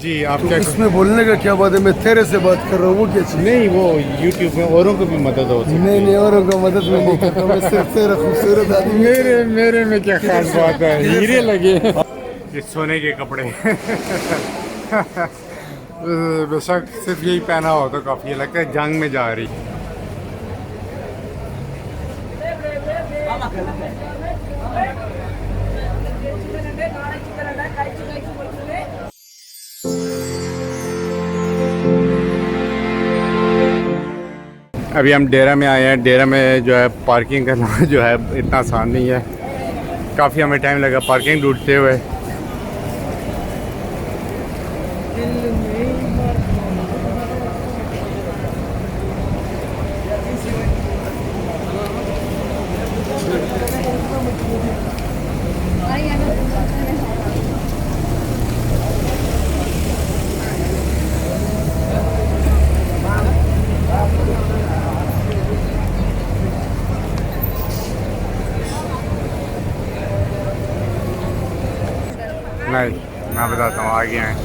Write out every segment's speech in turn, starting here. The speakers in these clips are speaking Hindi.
जी आप तो क्या इसमें बोलने का क्या बात है, मैं तेरे से बात कर रहा हूँ, वो क्या चीज़? नहीं, वो यूट्यूब में औरों को भी मदद हो सकती नहीं है। नहीं, औरों को मदद में नहीं करता, मैं सिर्फ तेरा खूबसूरत आदमी। मेरे मेरे में क्या खास बात है, किधर हीरे से? लगे। ये सोने के कपड़े। बेशक सिर्फ यही पहना हो तो काफ़ी लगता है जंग में जा रही। अभी हम डेरा में आए हैं। डेरा में जो है पार्किंग करना जो है इतना आसान नहीं है, काफ़ी हमें टाइम लगा पार्किंग ढूंढते हुए। नहीं, मैं बताता हूँ, आगे हैं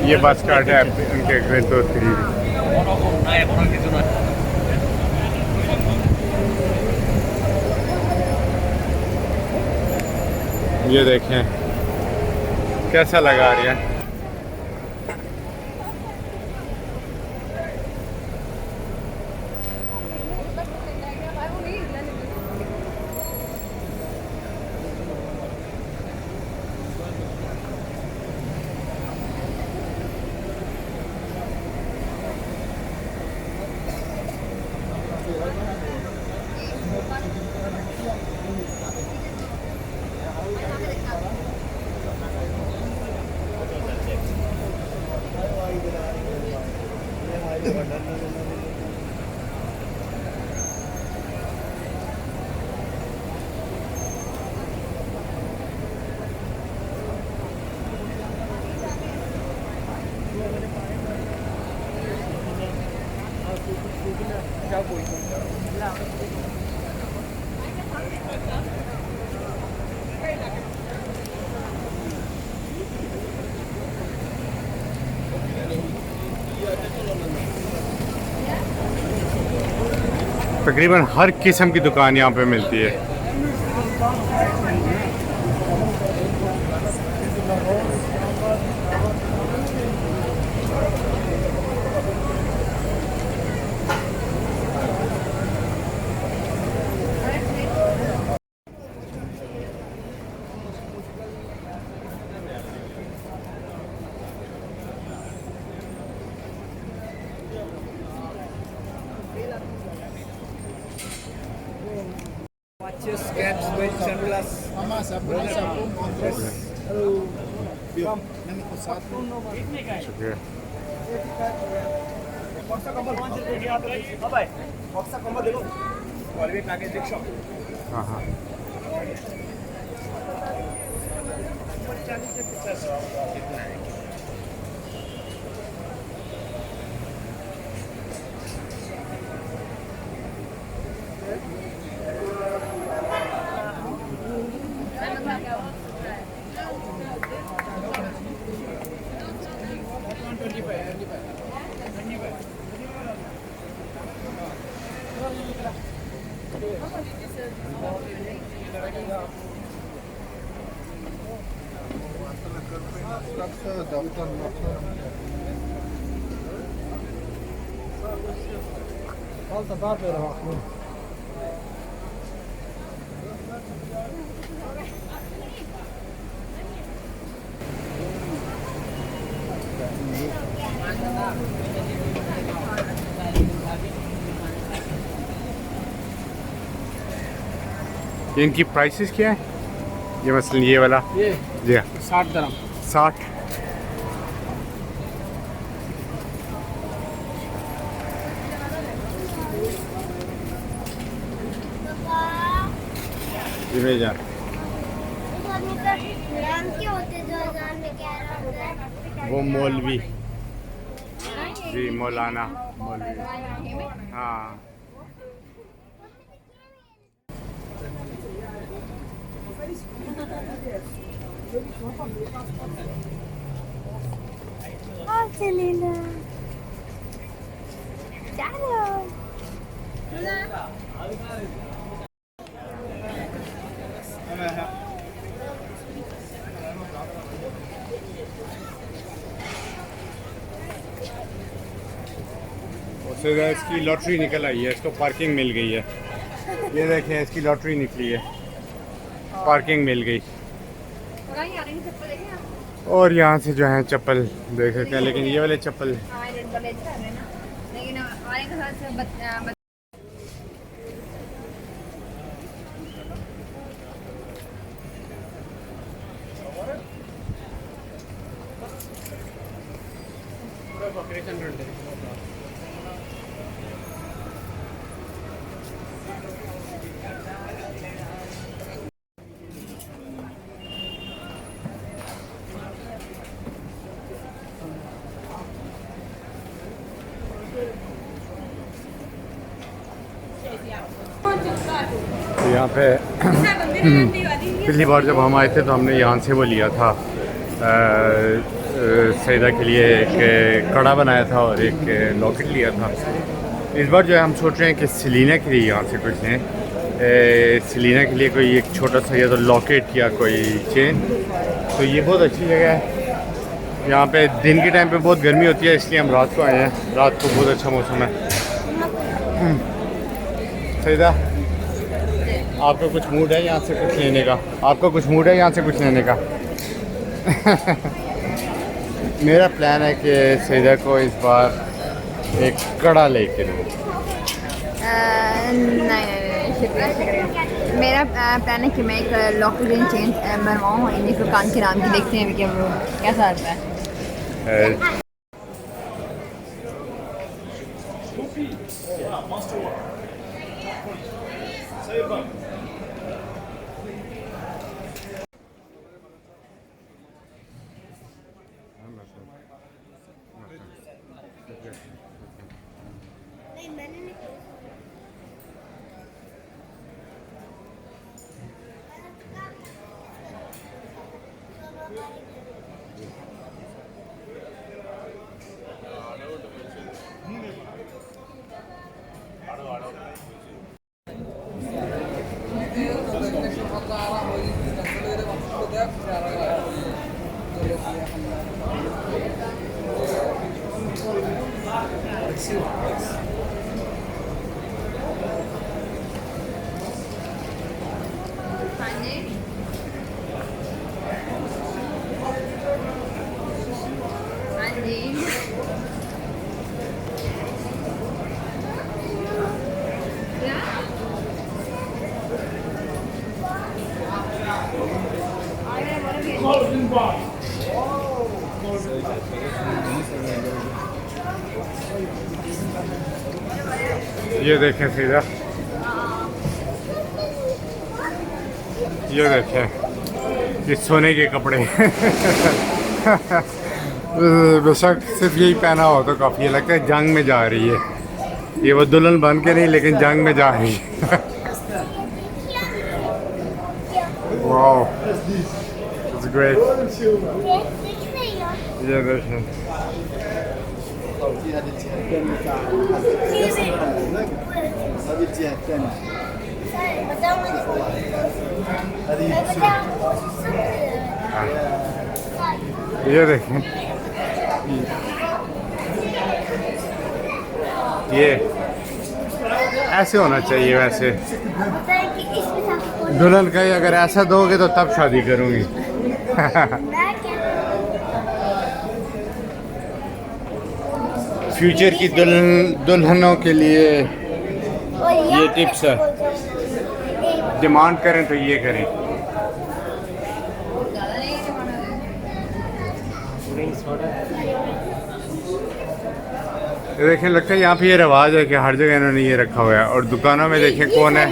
ये बस स्टार्ट है उनके तो 3। ये देखें कैसा लगा रही है। तकरीबन हर किस्म की दुकान यहाँ पे मिलती है। Watches, caps, belt, sunglass. शुक्रिया। हाँ हाँ, इनकी प्राइसेस क्या है? ये मसलन ये वाला, ये जी हाँ, 60 dirham. 60। जी मैं जा वो मौलवी, जी मौलाना मौलवी, हाँ। Selena. Ciao. उससे इसकी लॉटरी निकल आई है, इसको पार्किंग मिल गई है। ये देखें, इसकी लॉटरी निकली है, पार्किंग मिल गई। और यहाँ से जो है चप्पल देख सकते हैं, लेकिन ये वाले चप्पल यहाँ पे पिछली बार जब हम आए थे तो हमने यहाँ से वो लिया था, सईदा के लिए एक कड़ा बनाया था और एक लॉकेट लिया था। इस बार जो है हम सोच रहे हैं कि सेलिना के लिए यहाँ से कुछ लें। सेलिना के लिए कोई एक छोटा सा या तो लॉकेट या कोई चेन। तो ये बहुत अच्छी जगह है। यहाँ पे दिन के टाइम पे बहुत गर्मी होती है, इसलिए हम रात को आए हैं। रात को बहुत अच्छा मौसम है। सईदा, आपका कुछ मूड है यहाँ से कुछ लेने का? आपका कुछ मूड है यहाँ से कुछ लेने का? मेरा प्लान है कि सईदा को इस बार एक कड़ा लेके दूँ। नहीं शुक्रिया। मेरा प्लान है कि मैं एक लॉकेट चेन बनवाऊँ इन्हीं फुरकान के नाम की। देखते हैं कि वो कैसा आता है। ये देखें सीधा, ये देखें, ये सोने के कपड़े। बेशक सिर्फ यही पहना हो तो काफ़ी लगता है जंग में जा रही है। ये वो दुल्हन बन के नहीं, लेकिन जंग में जा रही है। Wow, it's great. ये देखें, ये देखें, ये ऐसे होना चाहिए। वैसे दुल्हन का ही अगर ऐसा दोगे तो तब शादी करूँगी। फ्यूचर की दुल्हनों के लिए ये टिप्स है। डिमांड करें तो ये करें। देखें, लगता है यहाँ पे ये रिवाज है कि हर जगह इन्होंने ये रखा हुआ है। और दुकानों में देखें कौन है,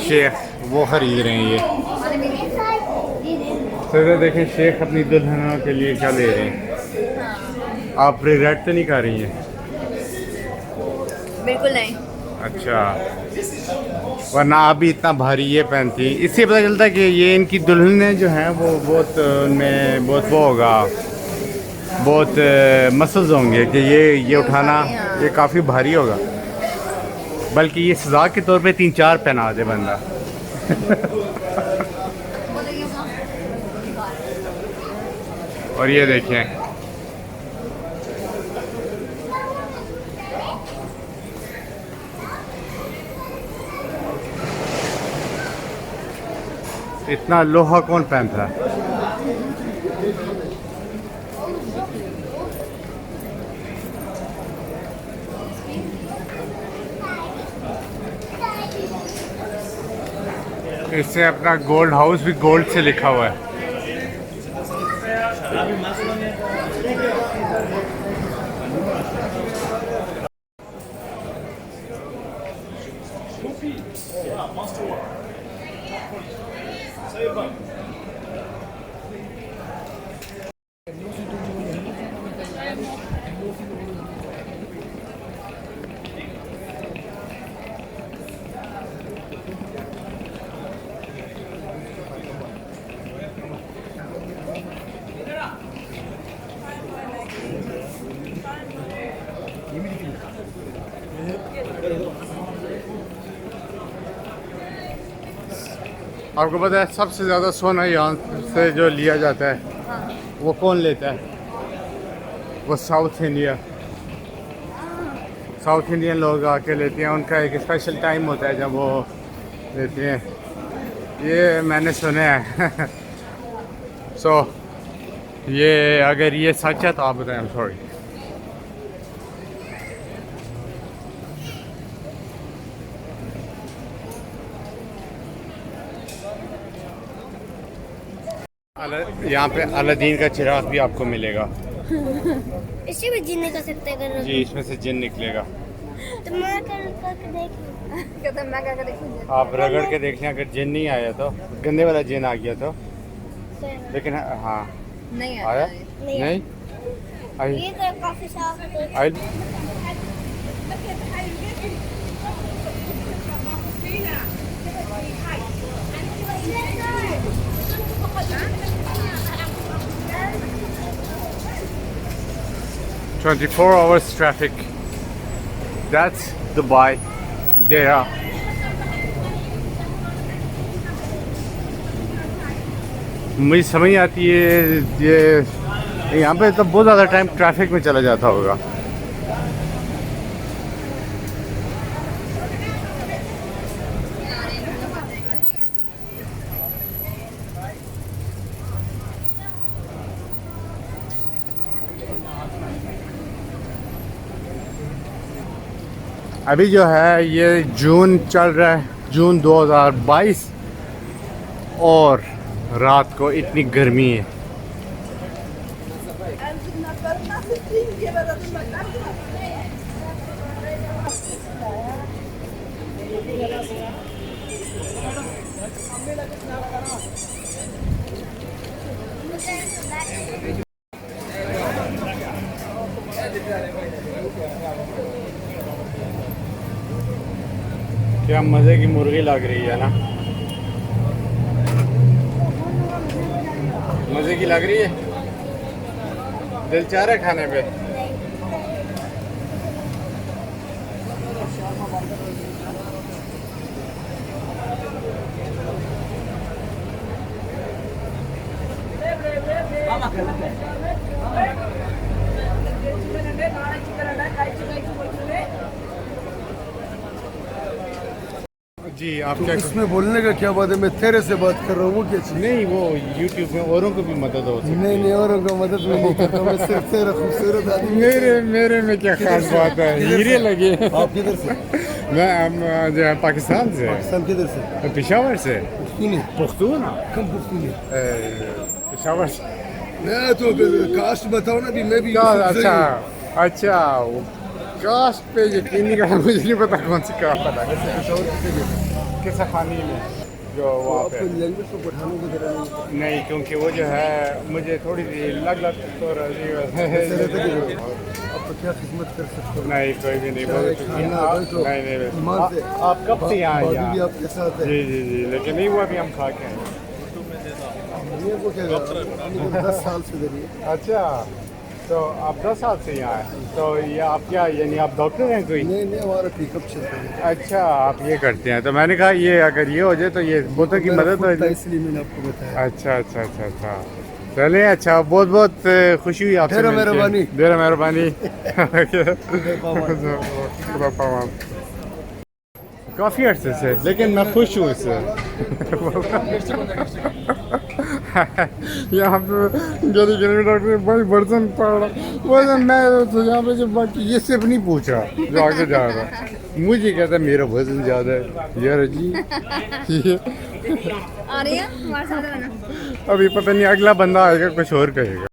शेख, वो खरीद रहे हैं ये। तो देखें शेख अपनी दुल्हनों के लिए क्या ले रहे हैं। आप रिग्रेट तो नहीं कर रही हैं? बिल्कुल नहीं। अच्छा, वरना आप भी इतना भारी ये पहनती, इससे पता चलता है कि ये इनकी दुल्हनें जो हैं वो बहुत उनमें बहुत वो होगा, बहुत मसल्स होंगे कि ये उठाना ये काफ़ी भारी होगा, बल्कि ये सजा के तौर पे 3-4 पहना दे बंदा। और ये देखें, इतना लोहा कौन पहनता है? इससे अपना गोल्ड हाउस भी गोल्ड से लिखा हुआ है। आपको पता है सबसे ज़्यादा सोना यहाँ से जो लिया जाता है वो कौन लेता है? वो साउथ इंडियन लोग आके लेते हैं। उनका एक स्पेशल टाइम होता है जब वो लेते हैं, ये मैंने सुना है। सो ये अगर ये सच है तो आप बताएं। सॉरी, यहाँ पे अलादीन का चिराग भी आपको मिलेगा। इससे भी जिन निकल सकते हैं जी, इसमें से जिन निकलेगा। तो मैं करके देख आप रगड़ के देख लें, अगर जिन नहीं आया तो गंदे वाला जिन आ गया तो, लेकिन हाँ नहीं आया नहीं नहीं आई ये तो काफी साफ है। आई 24 hours traffic. That's Dubai, Deira. मुझे समझ आती है ये यहाँ पे तो बहुत ज़्यादा टाइम ट्रैफिक में चला जाता होगा। अभी जो है ये जून चल रहा है, जून 2022, और रात को इतनी गर्मी है। क्या मज़े की मुर्गी लग रही है ना, मज़े की लग रही है, दिल चाह रहा है खाने पे। जी, आप क्या इसमें बोलने का क्या बात है? मैं तेरे से बात कर रहा हूँ, वो क्या चीज़? नहीं, वो YouTube में औरों को भी मदद हो सकती है। नहीं, औरों को मदद में नहीं करता, मैं सिर्फ तेरा खूबसूरत आदमी। मेरे में क्या खास बात है, हीरे लगे। आप किधर से? मैं जो है पाकिस्तान से। पाकिस्तान किधर से? पेशावर से। पुख्तूनी? पुख्तूना? कम पुख्तूनी? पेशावर से। मैं तो कास्ट बताओ ना, भी मैं भी अच्छा वो कास्ट पे यकीन नहीं करना, मुझे नहीं पता कौन सी कास्ट पता है। किस खानी में जो तो वहाँ आपको पे लैंग्वेज को पठानों की तरह नहीं नहीं, क्योंकि वो जो है मुझे थोड़ी सी लग तो रही ऐसे रहते है। कि आपको क्या खिदमत कर सकते हो? नहीं, कोई भी नहीं, चाय, बहुत शुक्रिया। खाना, बैठो। नहीं नहीं, ईमान से। आप कब से यहाँ भाभी हैं भी यहाँ? आपके साथ है। जी जी जी, लेकिन नहीं हुआ, अभी हम खा के हैं। ये वो क्या 10 साल से इधर ही है। अच्छा, तो आप 10 साल से यहाँ हैं, तो ये आप क्या, यानी आप डॉक्टर हैं कोई? नहीं नहीं, हमारा पिकअप चलता है। अच्छा, आप ये करते हैं, तो मैंने कहा ये अगर ये हो जाए तो ये बोतल की मेरा मदद हो खुद था, जाए। इसलिए मैंने आपको बताया। अच्छा अच्छा अच्छा अच्छा, चलिए, अच्छा, बहुत बहुत खुशी हुई आपसे ढेर मिलके। मेहरबानी। ढेर मेहरबानी। पामान। खुदा पामान। काफ़ी अर्से से, लेकिन मैं खुश हूँ इससे। यहाँ पे गली गली में डॉक्टर भाई वर्जन पढ़ रहा, वजन मैं तो यहाँ पे जब बाकी ये सिर्फ नहीं पूछा जो आगे जा रहा है, मुझे कहता है मेरा वजन ज़्यादा है यार जी। आ रही है हमारे साथ रहना। अभी पता नहीं अगला बंदा आएगा कुछ और कहेगा।